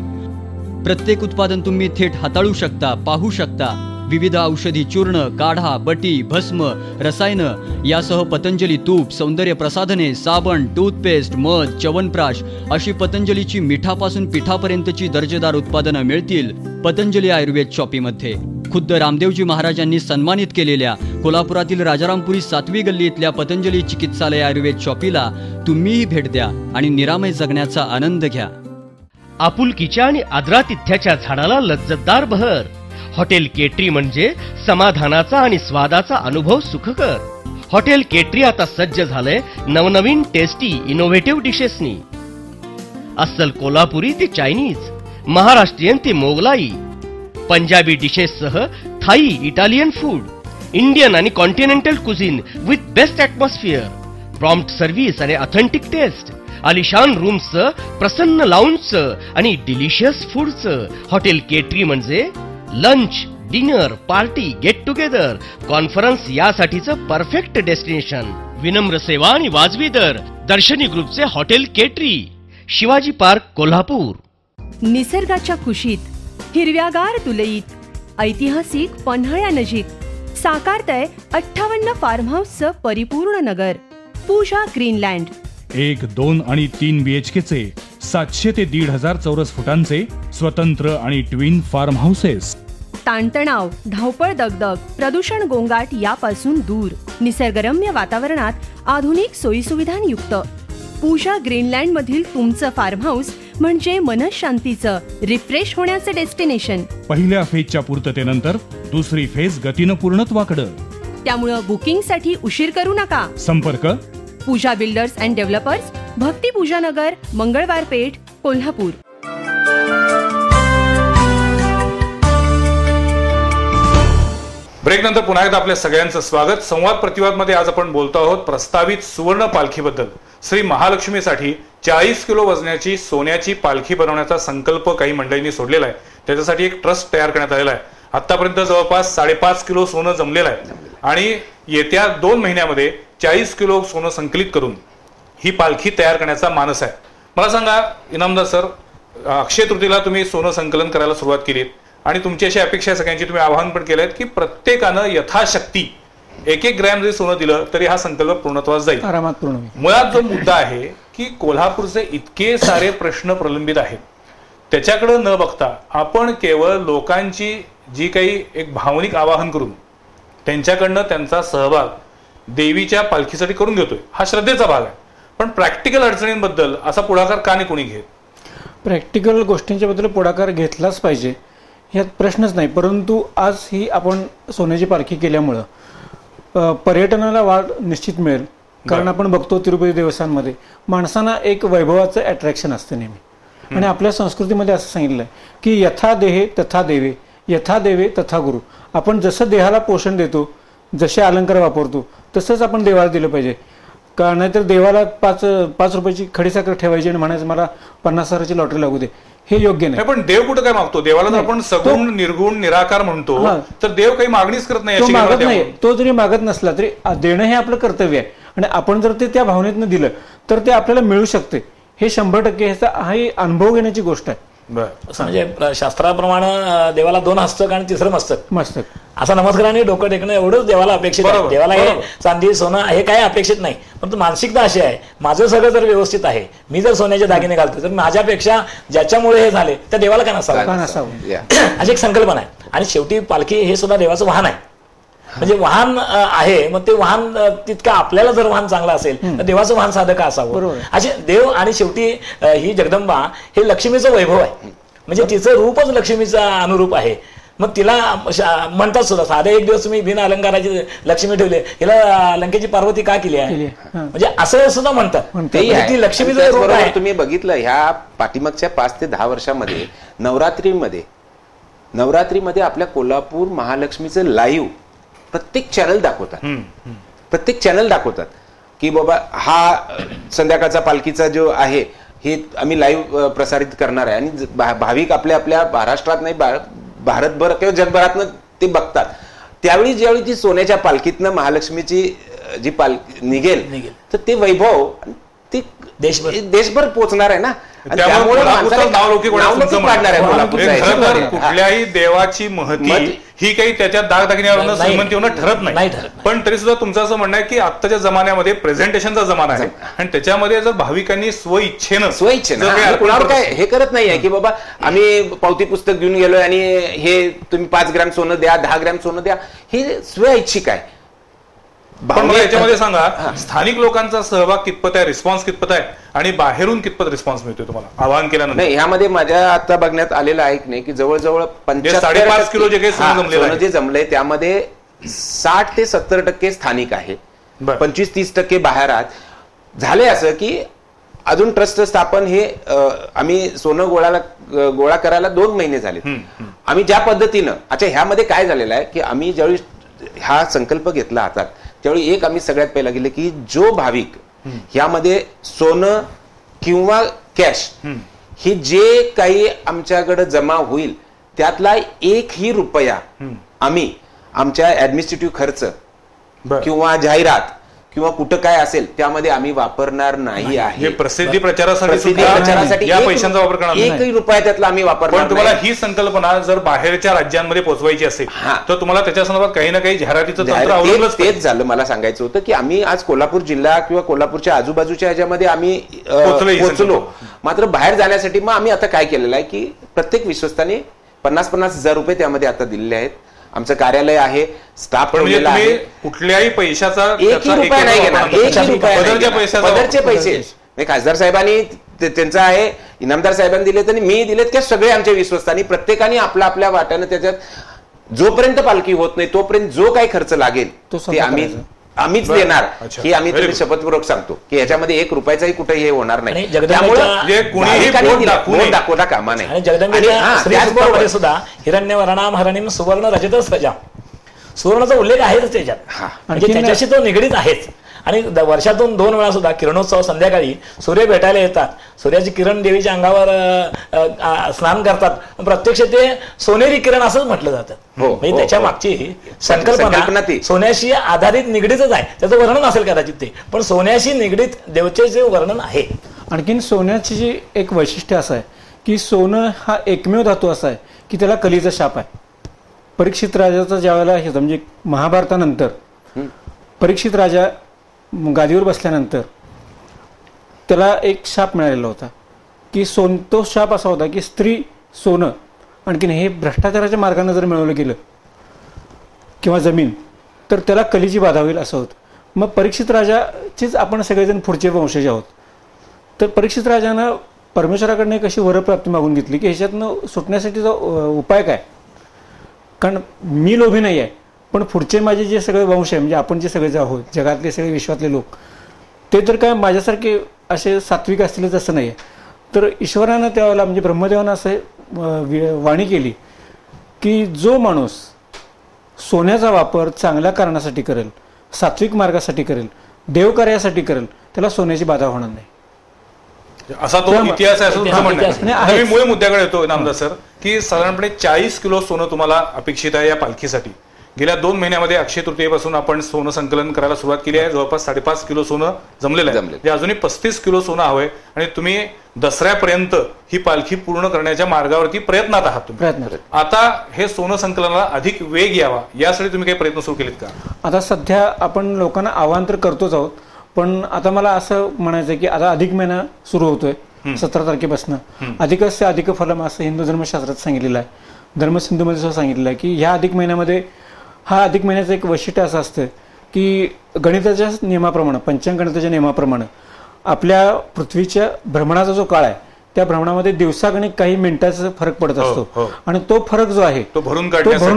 Speaker 7: प्रत्येक उत्पादन तुम्ही थेट हाताळू शकता, पाहू शकता. विविध औषधी चूर्ण, काढा, बटी, भस्म, रसायनं यासह पतंजली तूप, सौंदर्य प्रसाधने, साबण, टूथपेस्ट, मध, च्यवनप्राश अशी पतंजलीची मिठापासून पिठापर्यंतची दर्जेदार उत्पादनं मिळतील पतंजली आयुर्वेद शॉपीमध्ये. खुद्द रामदेवजी महाराजांनी सन्मानित केलेल्या कोल्हापुरातील राजारामपुरी 7वी गल्ली इथल्या पतंजली चिकित्सालय आयुर्वेद शॉपीला तुम्हीही भेट द्या आणि निरामय जगण्याचा आनंद घ्या.
Speaker 8: आपुलकीच्या आणि आदरातिथ्याच्या झाडाला लज्जतदार बहर. हॉटेल केटरी म्हणजे समाधानाचा आणि स्वादाचा अनुभव सुखकर. हॉटेल केटरी आता सज्ज झालंय नवनवीन टेस्टी इनोव्हेटिव्ह डिशेसनी. अस्सल कोल्हापुरी ते चायनीज, महाराष्ट्रीयन ते मोगलाई, पंजाबी डिशेससह थाई, इटालियन फूड, इंडियन आणि continental cuisine with best atmosphere, prompt service आणि ऑथेंटिक टेस्ट, आलिशान रूम्सचं, प्रसन्न लाऊंजचं आणि डिलिशियस फूडचं. हॉटेल केटरी म्हणजे lunch, dinner, party, get together, conference यासाठीचं परफेक्ट डेस्टिनेशन. विनम्र सेवा आणि वाजवी दर. दर्शनी ग्रुपचे हॉटेल केटरी, शिवाजी पार्क, कोल्हापूर.
Speaker 6: निसर्गाच्या कुशीत हिरव्यागार तुलईत ऐतिहासिक पन्हाळ्यानजीक साकारतंय 58 फार्म हाऊसचं परिपूर्ण नगर. पूजा ग्रीनलँड.
Speaker 1: 1, 2 आणि 3 BHKचे 700 ते 1,500 चौरस फुटांचे स्वतंत्र आणि ट्विन फार्म हाऊसेस.
Speaker 6: ताणतणाव, धावपळ, दगदग, प्रदूषण, गोंगाट यापासून दूर. निसर्गरम्य वातावरणात आधुनिक सोयीसुविधांयुक्त. पूजा ग्रीनलँड मधील तुमचं फार्म हाऊस म्हणजे मनशांतीचं, रिफ्रेश होण्याचं डेस्टिनेशन.
Speaker 1: पहिल्या फेजच्या पूर्ततेनंतर दुसरी फेज गतीनं पूर्णत्वाकडं.
Speaker 6: त्यामुळं बुकिंगसाठी उशीर करू नका.
Speaker 1: संपर्क
Speaker 6: पूजा builders and developers, Bhakti Pooja Nagar, Mangalwar Peth, Kolhapur.
Speaker 2: Break नंतर पुन्हा एकदा आपल्या सगळ्यांचं स्वागत. संवाद प्रतिवाद मध्ये आज आपण बोलतो आहोत प्रस्तावित सुवर्ण पालखीबद्दल. श्री महालक्ष्मीसाठी 40 किलो वजनाची सोन्याची पालखी बनवण्याचा संकल्प काही मंडळींनी सोडलेला आहे. त्याच्यासाठी एक ट्रस्ट तयार करण्यात आलेला आहे. आतापर्यंत जवळपास 5.5 किलो सोनं जमलेलं आहे आणि येत्या 2 महिन्यामध्ये 40 किलो सोनं संकलित करून ही पालखी तयार करण्याचा मानस आहे. मला सांगा इनामदार सर, अक्षय तृतीयेला तुम्ही सोनं संकलन करायला सुरुवात केलीत आणि तुमची अशी अपेक्षा आहे, सगळ्यांची तुम्ही आवाहन पण केलंय की प्रत्येकानं यथाशक्ती 1-1 ग्रॅम जरी सोनं दिलं तरी हा संकल्प पूर्णत्वास जाईल,
Speaker 3: आरामात पूर्ण.
Speaker 2: मुळात जो मुद्दा आहे की कोल्हापूरचे इतके सारे प्रश्न प्रलंबित आहेत त्याच्याकडे न बघता आपण केवळ लोकांची जी काही एक भावनिक आवाहन करून त्यांच्याकडनं त्यांचा सहभाग देवीच्या पालखीसाठी करून घेतोय, हा श्रद्धेचा भाग आहे. पण प्रॅक्टिकल अडचणींबद्दल असा पुढाकार का नाही कोणी घेत?
Speaker 3: प्रॅक्टिकल गोष्टींच्या बद्दल पुढाकार घेतलाच पाहिजे, यात प्रश्नच नाही. परंतु आज ही आपण सोन्याची पालखी केल्यामुळं पर्यटनाला वाढ निश्चित मिळेल. कारण आपण बघतो तिरुपती देवस्थानमध्ये माणसांना एक वैभवाचं अट्रॅक्शन असतं नेहमी. आणि आपल्या संस्कृतीमध्ये असं सांगितलंय की यथा देहे तथा देवे, यथा देवे तथा गुरु. आपण जसं देहाला पोषण देतो, जसे अलंकार वापरतो तसंच आपण देवाला दिलं पाहिजे. का नाहीतर देवाला 5 रुपयाची खडीसाखर ठेवायची आणि म्हणायचं मला 50,000ची लॉटरी लागू दे, हे योग्य नाही.
Speaker 2: पण देव कुठं काय मागतो? देवाला जर आपण सगुण निर्गुण निराकार म्हणतो तर देव काही मागणीच करत नाही.
Speaker 3: तो मागत नाही. तो जरी मागत नसला तरी देणं हे आपलं कर्तव्य आहे आणि आपण जर ते त्या भावनेतनं दिलं तर ते आपल्याला मिळू शकते. हे 100% ह्याचा हा अनुभव घेण्याची गोष्ट आहे.
Speaker 5: म्हणजे शास्त्राप्रमाणे देवाला 2 हस्तक आणि 3रं मस्तक असा नमस्काराने डोकं टेकणं एवढंच देवाला अपेक्षित आहे. देवाला हे चांदी सोनं हे काही अपेक्षित नाही. परंतु मानसिकता अशी आहे, माझं सगळं जर व्यवस्थित आहे, मी जर सोन्याचे दागिने घालतो तर माझ्यापेक्षा ज्याच्यामुळे हे झाले त्या देवाला का नसावं अशी एक संकल्पना आहे. आणि शेवटी पालखी हे सुद्धा देवाचं वाहन आहे. म्हणजे वाहन आहे, मग ते वाहन तितकं आपल्याला जर वाहन चांगलं असेल तर देवाचं वाहन साधं का असावं. असे देव आणि शेवटी ही जगदंबा हे लक्ष्मीचं वैभव आहे. म्हणजे तिचं रूपच लक्ष्मीचं अनुरूप आहे. मग तिला म्हणतात सुद्धा साधे एक दिवस तुम्ही बिन अलंकाराची लक्ष्मी ठेवली, हिला लंकेची पार्वती का केली आहे, म्हणजे असं सुद्धा म्हणतात. ती लक्ष्मीचं रूप आहे.
Speaker 4: तुम्ही बघितलं ह्या पाठीमागच्या 5 ते 10 वर्षामध्ये नवरात्रीमध्ये आपल्या कोल्हापूर महालक्ष्मीचं लाईव्ह प्रत्येक चॅनल दाखवतात की बाबा हा संध्याकाळचा पालखीचा जो आहे हे आम्ही लाईव्ह प्रसारित करणार आहे. आणि भाविक आपल्या महाराष्ट्रात नाही भारतभर किंवा जगभरातनं ते बघतात. त्यावेळी ज्यावेळी ती सोन्याच्या पालखीतनं महालक्ष्मीची जी निघेल तर ते वैभव ती देशभर पोहोचणार आहे ना.
Speaker 2: त्यामुळे नावलौकिक वाढणार आहे. कुठल्याही देवाची महती ही काही त्याच्या दागदागिन्यावरून श्रीमंतीवरून ठरत नाही. पण तरी सुद्धा तुमचं असं म्हणणं आहे की आत्ताच्या जमान्यामध्ये प्रेझेंटेशनचा जमाना आहे आणि त्याच्यामध्ये जर भाविकांनी स्वइच्छेनं
Speaker 4: कुणावर काय हे करत नाहीये की बाबा आम्ही पावती पुस्तक घेऊन गेलोय आणि हे तुम्ही 5 ग्रॅम सोनं द्या, 10 ग्रॅम सोनं द्या, हे स्वइच्छिक आहे.
Speaker 2: पण मला याच्यामध्ये सांगा, स्थानिक लोकांचा सहभाग कितपत आहे, रिस्पॉन्स कितपत आहे आणि बाहेरून कितपत रिस्पॉन्स मिळतोय तुम्हाला आवाहन केल्यानंतर?
Speaker 4: नाही, ह्यामध्ये माझ्या आता बघण्यात आलेलं आहे की नाही की जवळजवळ
Speaker 2: 5.5 किलो जे
Speaker 4: सोनं जे जमलंय त्यामध्ये 60 ते 70% स्थानिक आहे, 25-30% बाहेर आहेत. झाले असं की अजून ट्रस्ट स्थापन हे आम्ही सोनं गोळा करायला 2 महिने झाले. आम्ही ज्या पद्धतीनं अच्छा ह्यामध्ये काय झालेलं आहे की आम्ही ज्यावेळी हा संकल्प घेतला हातात त्यावेळी आम्ही सगळ्यात पहिला गेले की जो भाविक ह्यामध्ये सोनं किंवा कॅश हे जे काही आमच्याकडे जमा होईल त्यातला 1ही रुपया आम्ही आमच्या ऍडमिनिस्ट्रेटिव्ह खर्च किंवा जाहिरात किंवा कुठं काय असेल त्यामध्ये आम्ही वापरणार नाही आहे.
Speaker 2: प्रसिद्धी प्रचारासाठी या पैशांचा वापर करणार नाही.
Speaker 4: 1ही रुपया त्यातला आम्ही वापरणार.
Speaker 2: पण तुम्हाला ही संकल्पना जर बाहेरच्या राज्यांमध्ये पोहोचवायची असेल तर तुम्हाला त्याच्या संदर्भात काही ना काही जाहिरातीचं तंत्र अवलंबलंच.
Speaker 4: तेच झालं. मला सांगायचं होतं की आम्ही आज कोल्हापूर जिल्हा किंवा कोल्हापूरच्या आजूबाजूच्या ह्याच्यामध्ये आम्ही पोहोचलो. मात्र बाहेर जाण्यासाठी मग आम्ही आता काय केलेलं आहे की प्रत्येक विश्वस्ताने 50-50 हजार रुपये त्यामध्ये आता दिलेले आहेत. आमचं कार्यालय आहे, स्टाफ
Speaker 2: कुठल्याही पैशाचा
Speaker 4: 1ही रुपया नाही घेणार. 1ही रुपया पदरचे पैसे खासदार साहेबांनी त्यांचं आहे, इनामदार साहेबांनी दिलेत आणि मी दिलेत की सगळे आमच्या विश्वस्तांनी प्रत्येकाने आपल्या आपल्या वाट्यानं त्याच्यात जोपर्यंत पालखी होत नाही तोपर्यंत जो काही खर्च लागेल ते आम्हीच देणार ही आम्ही तुम्ही शपथपूर्वक सांगतो की याच्यामध्ये 1 रुपयाचाही कुठे हे होणार नाही. त्यामुळे दाखवता कामा नाही.
Speaker 5: जगदंबेच्या सुद्धा हिरण्यवर्णाम हरणीम सुवर्ण रजत सजा सुवर्णाचा उल्लेख आहेच त्याच्यात, म्हणजे त्याच्याशी तो निगडीत आहेच. आणि वर्षातून 2 वेळा सुद्धा किरणोत्सव संध्याकाळी सूर्य भेटायला येतात, सूर्याची किरण देवीच्या अंगावर स्नान करतात, प्रत्यक्ष ते सोनेरी किरण असंच म्हटलं जातं. म्हणजे त्याच्या मागची संकल्पना सोन्याशी आधारित निगडीतच आहे. त्याचं वर्णन असेल कदाचित ते, पण सोन्याशी निगडीत देवतेचे वर्णन आहे.
Speaker 3: आणखीन सोन्याची जी एक वैशिष्ट्य असं आहे की सोनं हा एकमेव धातू असा आहे की त्याला कलीचा शाप आहे. परीक्षित राजाचा ज्यावेळेला हे म्हणजे महाभारतानंतर परीक्षित राजा गादीवर बसल्यानंतर त्याला एक शाप मिळालेला होता की तो शाप असा होता की स्त्री सोनं आणखीन हे भ्रष्टाचाराच्या मार्गाने जर मिळवलं गेलं किंवा जमीन तर त्याला कलीची बाधा होईल असं होतं. मग परीक्षित राजाचीच आपण सगळेजण पुढचे वंशज आहोत. तर परीक्षित राजानं परमेश्वराकडनं एक अशी वरप्राप्ती मागून घेतली की ह्याच्यातनं सुटण्यासाठीचा उपाय काय, कारण मी लोभी नाही आहे पण पुढचे माझे जे सगळे वंश आहे म्हणजे आपण जे सगळे जे आहोत जगातले सगळे विश्वातले लोक ते तर काय माझ्यासारखे असे सात्विक असतीलच असं नाही आहे. तर ईश्वरानं त्यावेळेला म्हणजे ब्रह्मदेवानं असं वाणी केली की जो माणूस सोन्याचा वापर चांगल्या कारणासाठी करेल, सात्विक मार्गासाठी करेल, देवकार्यासाठी करेल त्याला सोन्याची बाधा होणार नाही.
Speaker 2: असा तो इतिहास आहे असं तुमचं म्हणणं आहे. मी मूळ मुद्द्याकडे येतो नामदार सर की साधारणपणे 40 किलो सोनं तुम्हाला अपेक्षित आहे या पालखीसाठी. गेल्या 2 महिन्यामध्ये अक्षय तृतीयेपासून आपण सोनं संकलन करायला सुरुवात केली आहे. जवळपास 5.5 किलो सोनं जमलेलं आहे. अजूनही 35 किलो सोनं हवंय आणि तुम्ही दसऱ्यापर्यंत ही पालखी पूर्ण करण्याच्या मार्गावरती प्रयत्नात आहात तुम्ही. आता हे सोनं संकलनाला अधिक वेग यावा यासाठी तुम्ही काही प्रयत्न सुरू केलेत का?
Speaker 3: आता सध्या आपण लोकांना आवाहन तर करतोच आहोत, पण आता मला असं म्हणायचं की आता अधिक महिना सुरू होतोय 17 तारखेपासून. अधिकस्य अधिक फलम असं हिंदू धर्मशास्त्रात सांगितलेलं आहे, धर्मसिंधूमध्ये सुद्धा सांगितलेलं आहे की ह्या अधिक महिन्यामध्ये हा अधिक महिन्याचं एक वैशिष्ट्य असं असतं की गणिताच्या नियमाप्रमाणे पंचांग गणिताच्या नियमाप्रमाणे आपल्या पृथ्वीच्या भ्रमणाचा जो काळ आहे त्या भ्रमणामध्ये दिवसागणिक काही मिनिटाचा फरक पडत असतो आणि तो फरक जो आहे तो भरून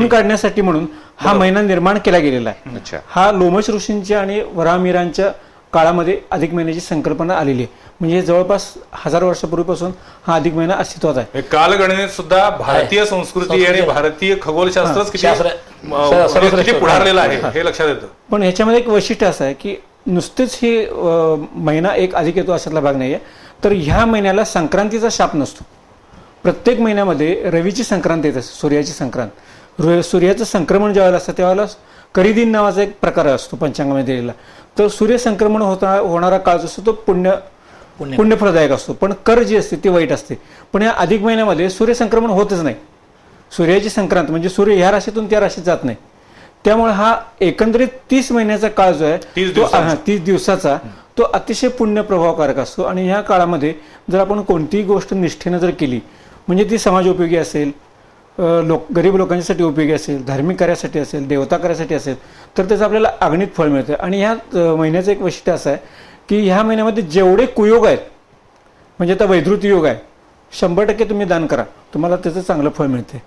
Speaker 3: काढण्यासाठी म्हणून हा महिना निर्माण केला गेलेला आहे. हा लोमश ऋषींच्या आणि वराहमिरांच्या काळामध्ये अधिक महिन्याची संकल्पना आलेली आहे. म्हणजे जवळपास 1000 वर्षापूर्वीपासून हा अधिक महिना अस्तित्वात आहे.
Speaker 2: कालगणनेत सुद्धा भारतीय संस्कृती आणि भारतीय खगोलशास्त्रच किती पुढारलेलं आहे हे लक्षात येतं.
Speaker 3: पण ह्याच्यामध्ये एक वैशिष्ट्य असं आहे की नुसतेच ही महिना एक अधिक येतो अशातला भाग नाहीये, तर ह्या महिन्याला संक्रांतीचा शाप नसतो. प्रत्येक महिन्यामध्ये रवीची संक्रांत येत असते, सूर्याची संक्रांत. सूर्याचं संक्रमण ज्यावेळेला असतं त्यावेळेला करिदिन नावाचा एक प्रकार असतो पंचांगामध्ये दिलेला. तर सूर्यसंक्रमण होणारा काळ जो असतो तो पुण्यफलदायक असतो, पण कर जी असते ती वाईट असते. पण या अधिक महिन्यामध्ये सूर्यसंक्रमण होतच नाही. सूर्याची संक्रांत म्हणजे सूर्य ह्या राशीतून त्या राशीत जात नाही. त्यामुळे हा एकंदरीत 30 महिन्याचा काळ जो आहे 30 दिवसाचा तो अतिशय पुण्य प्रभावकारक असतो. आणि ह्या काळामध्ये जर आपण कोणतीही गोष्ट निष्ठेनं जर केली म्हणजे ती समाजोपयोगी असेल, गरीब लोकांसाठी उपयोगी असेल, धार्मिक कार्यासाठी असेल, देवता कार्यासाठी असेल, तर त्याचं आपल्याला अगणित फळ मिळतं. आणि ह्या महिन्याचं एक वैशिष्ट्य असं आहे की ह्या महिन्यामध्ये जेवढे कुयोग आहेत म्हणजे आता वैधृती योग आहे 100% तुम्ही दान करा, तुम्हाला त्याचं चांगलं फळ मिळते.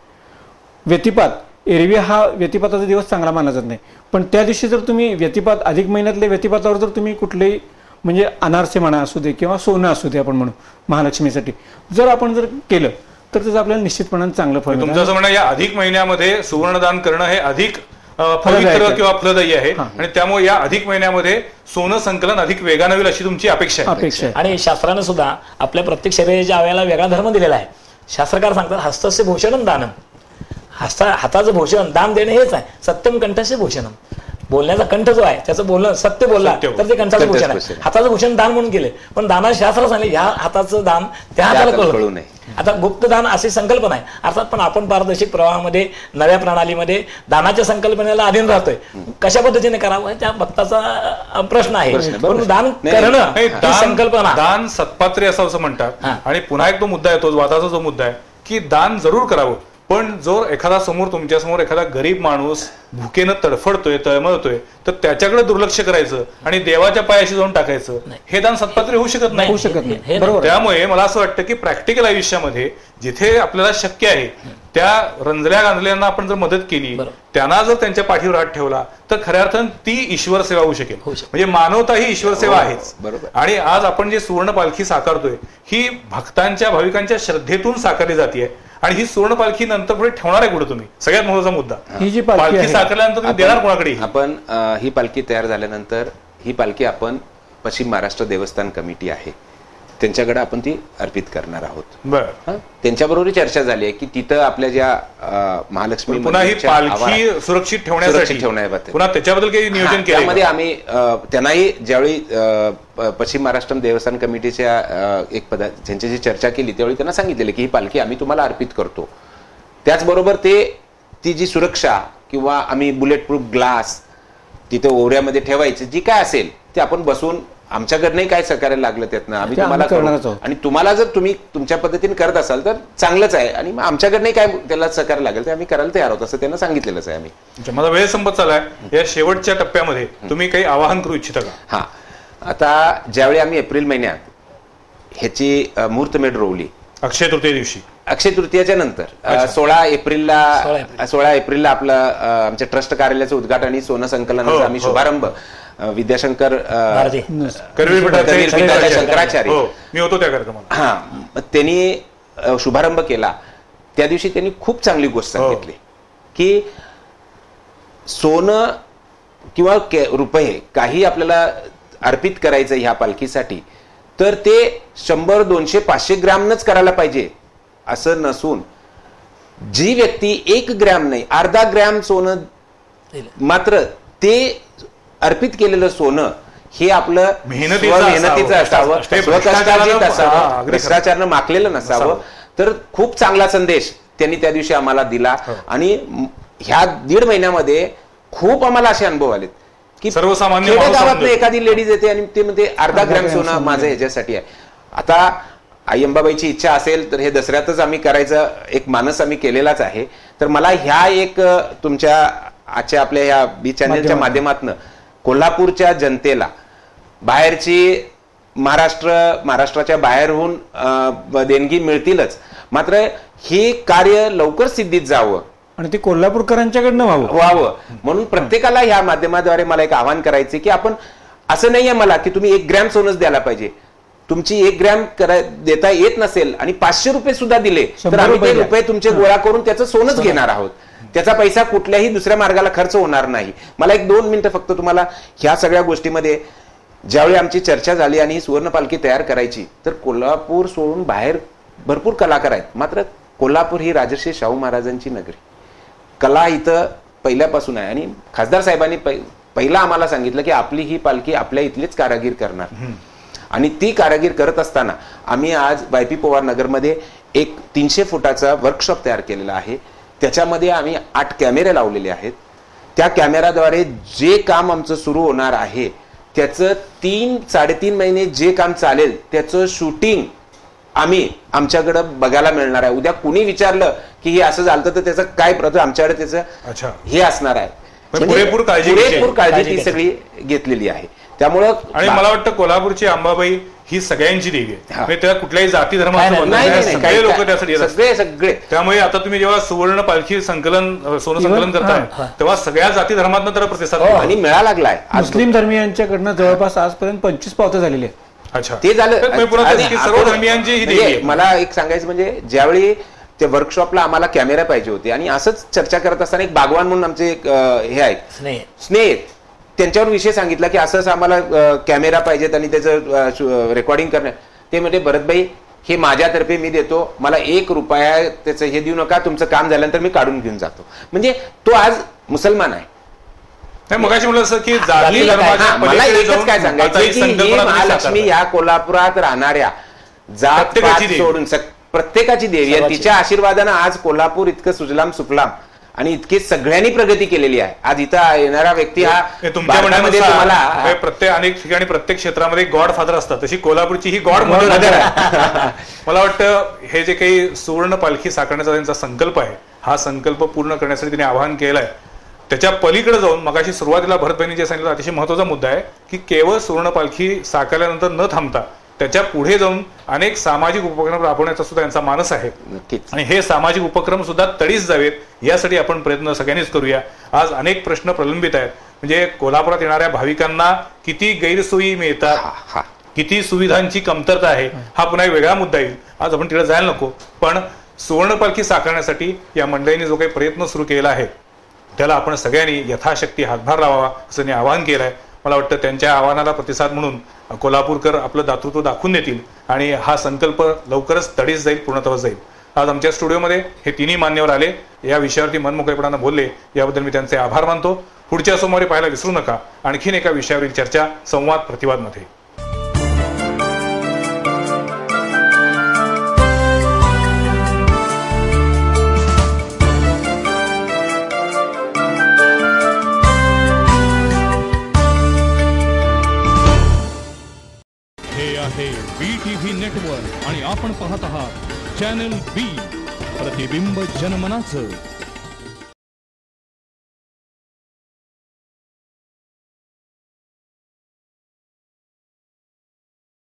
Speaker 3: व्यतिपात, एरवी हा व्यतिपाताचा दिवस चांगला मानला जात नाही, पण त्या दिवशी जर तुम्ही व्यतिपात अधिक महिन्यातल्या व्यतिपातावर जर तुम्ही कुठलेही म्हणजे अनारसे म्हणा असू दे किंवा सोनं असू दे आपण म्हणू महालक्ष्मीसाठी जर आपण जर केलं तर त्याचं आपल्याला निश्चितपणाने चांगलं फळ मिळतं.
Speaker 2: तुमचं असं म्हणणं या अधिक महिन्यामध्ये सुवर्णदान करणं हे अधिक पवित्र किंवा फलदायी आहे आणि त्यामुळे या अधिक महिन्यामध्ये सोनं संकलन अधिक वेगानं होईल अशी तुमची अपेक्षा आहे.
Speaker 5: आणि शास्त्रानं सुद्धा आपल्या प्रत्येक शरीराच्या अवयवाला वेगळा धर्म दिलेला आहे. शास्त्रकार सांगतात हस्तस्य भूषणम दानम, हाताचं भूषण दान देणं हेच आहे. सत्यम कंठस्य भूषणम, बोलण्याचा कंठ जो आहे त्याचं बोलणं सत्य बोलला तर ते कंठाचं भूषण आहे. हाताचं भूषण दान म्हणून केले, पण दाना शास्त्र सांगले ह्या हाताचं दान त्या हाताला कळू नये. आता गुप्त दान अशी संकल्पना आहे अर्थात, पण आपण पारदर्शक प्रवाहामध्ये नव्या प्रणालीमध्ये दानाच्या संकल्पनेला अधीन राहतोय. कशा पद्धतीने करावं त्या भक्ताचा प्रश्न आहे. पण दान करणं संकल्पना,
Speaker 2: दान सत्पात्रे असं म्हणतात. आणि पुन्हा एक तो मुद्दा येतो, वादाचा जो मुद्दा आहे की दान जरूर करावं, पण जो एखादा समोर तुमच्या समोर एखादा गरीब माणूस भुकेनं तडफडतोय तळमळतोय तर त्याच्याकडे दुर्लक्ष करायचं आणि देवाच्या पायाशी जाऊन टाकायचं, हे दान सत्पात्री होऊ शकत नाही. त्यामुळे मला असं वाटतं की प्रॅक्टिकल आयुष्यामध्ये जिथे आपल्याला शक्य आहे त्या रंजल्या गांजल्यांना आपण जर मदत केली, त्यांना जर त्यांच्या पाठीवर हात ठेवला तर खऱ्या अर्थानं ती ईश्वर सेवा होऊ शकेल. म्हणजे मानवता ही ईश्वर सेवा आहेच. आणि आज आपण जे सुवर्ण पालखी साकारतोय ही भक्तांच्या भाविकांच्या श्रद्धेतून साकारली जाते. आणि ही सुवर्ण पालखी नंतर पुढे ठेवणार आहे कुठे तुम्ही, सगळ्यात महत्वाचा मुद्दा.
Speaker 3: ही जी
Speaker 2: पालखी साकारल्यानंतर तुम्ही देणार कोणाकडे?
Speaker 4: आपण ही पालखी तयार झाल्यानंतर ही पालखी आपण पश्चिम महाराष्ट्र देवस्थान कमिटी आहे त्यांच्याकडे आपण ती अर्पित करणार आहोत.
Speaker 2: बरं,
Speaker 4: त्यांच्याबरोबर चर्चा झाली आहे की तिथं आपल्या ज्या महालक्ष्मी
Speaker 2: पुन्हा ही पालखी सुरक्षित ठेवण्यासाठी पुन्हा त्याच्याबद्दल काही नियोजन केलं
Speaker 4: त्यामध्ये आम्ही त्यांनाही ज्यावेळी पश्चिम महाराष्ट्र देवस्थान कमिटीच्या एक त्यांच्याशी चर्चा केली त्यावेळी त्यांना सांगितलेलं की ही पालखी आम्ही तुम्हाला अर्पित करतो. त्याचबरोबर ती जी सुरक्षा किंवा आम्ही बुलेट प्रूफ ग्लास तिथे ओऱ्यामध्ये ठेवायची जी काय असेल ते आपण बसून आमच्याकडनंही काय सहकार्य लागलं त्यातनं आम्ही तुम्हाला करू. आणि तुम्हाला जर तुम्ही तुमच्या पद्धतीने करत असाल तर चांगलंच आहे आणि आमच्याकडनंही काय त्याला सहकार्य लागेल ते आम्ही करायला तयार आहोत असं त्यांना सांगितलेलंच आहे आम्ही.
Speaker 2: माझा वेळ संपत चाललाय, या शेवटच्या टप्प्यामध्ये तुम्ही काही आवाहन करू इच्छिता का?
Speaker 4: हा, आता ज्यावेळी आम्ही एप्रिल महिन्यात ह्याची मुहूर्तमेढ रोवली अक्षय तृतीयाच्या नंतर 16 एप्रिलला आपलं आमच्या ट्रस्ट कार्यालयाचं उद्घाटन आणि सोनं संकलनाचा आम्ही शुभारंभ विद्याशंकर शंकराचार्य
Speaker 2: मी होतो त्या कार्यक्रमात,
Speaker 4: त्यांनी शुभारंभ केला. त्या दिवशी त्यांनी खूप चांगली गोष्ट सांगितली की सोनं किंवा रुपये काही आपल्याला अर्पित करायचं ह्या पालखीसाठी तर ते 100, 200, 500 ग्रॅमनच करायला पाहिजे असं नसून जी व्यक्ती 1 ग्रॅम नाही अर्धा ग्रॅम सोनं मात्र ते अर्पित केलेलं सोनं हे आपलं मेहनतीचं असावं, स्वकष्टार्जित असावं, भ्रष्टाचारानं माखलेलं नसावं. तर खूप चांगला संदेश त्यांनी त्या दिवशी आम्हाला दिला. आणि ह्या 1.5 महिन्यामध्ये खूप आम्हाला असे अनुभव आलेत की
Speaker 2: सर्वसामान्य
Speaker 4: गावातनं एखादी लेडीज येते आणि ते म्हणते अर्धा ग्रॅम सोनं माझं ह्याच्यासाठी आहे. आता आई अंबाबाईची इच्छा असेल तर हे दसऱ्यातच आम्ही करायचं एक मानस आम्ही केलेलाच आहे. तर मला ह्या एक तुमच्या आजच्या आपल्या ह्या बी चॅनलच्या माध्यमातून कोल्हापूरच्या जनतेला बाहेरची महाराष्ट्राच्या बाहेरहून देणगी मिळतीलच, मात्र हे कार्य लवकर सिद्धीत जावं
Speaker 3: आणि ते कोल्हापूरकरांच्याकडनं
Speaker 4: व्हावं म्हणून प्रत्येकाला ह्या माध्यमाद्वारे मला एक आवाहन करायचे की आपण असं नाहीये मला की तुम्ही 1 ग्रॅम सोनच द्यायला पाहिजे. तुमची 1 ग्रॅम देता येत नसेल आणि 500 रुपये सुद्धा दिले तर आम्ही ते रुपये तुमचे गोळा करून त्याचं सोनच घेणार आहोत. त्याचा पैसा कुठल्याही दुसऱ्या मार्गाला खर्च होणार नाही. मला 1-2 मिनिटं फक्त तुम्हाला ह्या सगळ्या गोष्टीमध्ये ज्यावेळी आमची चर्चा झाली आणि ही सुवर्ण पालखी तयार करायची तर कोल्हापूर सोडून बाहेर भरपूर कलाकार आहेत, मात्र कोल्हापूर ही राजर्षी शाहू महाराजांची नगरी, कला इथं पहिल्यापासून आहे आणि खासदार साहेबांनी पहिला आम्हाला सांगितलं की आपली ही पालखी आपल्या इथलेच कारागीर करणार आणि ती कारागीर करत असताना आम्ही आज YP पवार नगरमध्ये एक 300 फुटाचा वर्कशॉप तयार केलेला आहे. त्याच्यामध्ये आम्ही 8 कॅमेरे लावलेले आहेत. त्या कॅमेराद्वारे जे काम आमचं सुरू होणार आहे त्याचं 3-3.5 महिने जे काम चालेल त्याचं शूटिंग आम्ही आमच्याकडं बघायला मिळणार आहे. उद्या कुणी विचारलं की हे असं झालं तर त्याचं काय आमच्याकडे त्याचं हे असणार आहे.
Speaker 2: पुरेपूर
Speaker 4: काळजी ती सगळी घेतलेली आहे. त्यामुळं
Speaker 2: आणि मला वाटतं कोल्हापूरची अंबाबाई ही सगळ्यांची देवी आहे. त्या कुठल्याही जाती धर्माचं सगळे लोक त्यासाठी
Speaker 4: सगळे.
Speaker 2: त्यामुळे आता तुम्ही जेव्हा सुवर्ण पालखी संकलन सोनं संकलन करताय तेव्हा सगळ्या जाती धर्मातून तर प्रतिसाद
Speaker 4: आणि मिळा लागलाय.
Speaker 3: मुस्लिम धर्मियांच्याकडनं जवळपास आजपर्यंत 25 पावते झालेली आहेत.
Speaker 2: अच्छा,
Speaker 4: ते झालं.
Speaker 2: सर्व धर्मियांची ही देवी आहे.
Speaker 4: मला एक सांगायचं म्हणजे ज्यावेळी त्या वर्कशॉपला आम्हाला कॅमेरा पाहिजे होते आणि असंच चर्चा करत असताना एक बागवान म्हणून आमचे हे आहेत स्नेह, त्यांच्यावर विषय सांगितला की असं आम्हाला कॅमेरा पाहिजेत आणि त्याचं रेकॉर्डिंग करणं. ते म्हणजे भरतभाई हे माझ्यातर्फे मी देतो, मला 1 रुपया त्याचं हे देऊ नका, तुमचं काम झाल्यानंतर मी काढून घेऊन जातो. म्हणजे तो आज मुसलमान आहे.
Speaker 2: मगाशी म्हणलं असं की
Speaker 4: मला एकच काय सांगायचं की महालक्ष्मी या कोल्हापुरात राहणाऱ्या जात सोडून प्रत्येकाची देवी आहे. तिच्या आशीर्वादानं आज कोल्हापूर इतकं सुजलाम सुफलाम आणि इतकी सगळ्यांनी प्रगती केलेली आहे. आज इथं येणारा व्यक्ती हा
Speaker 2: तुमच्या म्हणण्यामध्ये प्रत्येक अनेक ठिकाणी प्रत्येक क्षेत्रामध्ये गॉड फादर असतात, तशी कोल्हापूरची ही गॉड मदर आहे. मला वाटतं हे जे काही सुवर्ण पालखी साकारण्याचा त्यांचा संकल्प आहे हा संकल्प पूर्ण करण्यासाठी त्यांनी आवाहन केलंय. त्याच्या पलीकडे जाऊन मगाशी सुरुवातीला भरतभाईंनी जे सांगितलं अतिशय महत्वाचा मुद्दा आहे की केवळ सुवर्ण पालखी साकारल्यानंतर न थांबता त्याच्या पुढे जाऊन अनेक सामाजिक उपक्रम राबवण्याचा सुद्धा यांचा मानस आहे. आणि हे सामाजिक उपक्रम सुद्धा तडीस जावेत यासाठी आपण प्रयत्न सगळ्यांनीच करूया. आज अनेक प्रश्न प्रलंबित आहेत. म्हणजे कोल्हापुरात येणाऱ्या भाविकांना किती गैरसोयी मिळतात, किती सुविधांची कमतरता आहे, हा पुन्हा एक वेगळा मुद्दा येईल. आज आपण तिकडे जायला नको, पण सुवर्ण पालखी साकारण्यासाठी या मंडळींनी जो काही प्रयत्न सुरू केला आहे त्याला आपण सगळ्यांनी यथाशक्ती हातभार लावावा असं त्यांनी आवाहन केलं आहे. मला वाटतं त्यांच्या आव्हानाला प्रतिसाद म्हणून कोल्हापूरकर आपलं दातृत्व दाखवून देतील आणि हा संकल्प लवकरच तडीस जाईल, पूर्णत्वास जाईल. आज आमच्या स्टुडिओमध्ये हे तिन्ही मान्यवर आले, या विषयावरती मनमोकळेपणानं बोलले, याबद्दल मी त्यांचे आभार मानतो. पुढच्या सोमवारी पाहायला विसरू नका आणखीन एका विषयावरील चर्चा संवाद प्रतिवाद मध्ये.
Speaker 1: BTV नेटवर्क आणि आपण पाहत आहात चॅनल B, प्रतिबिंब जनमनाचं.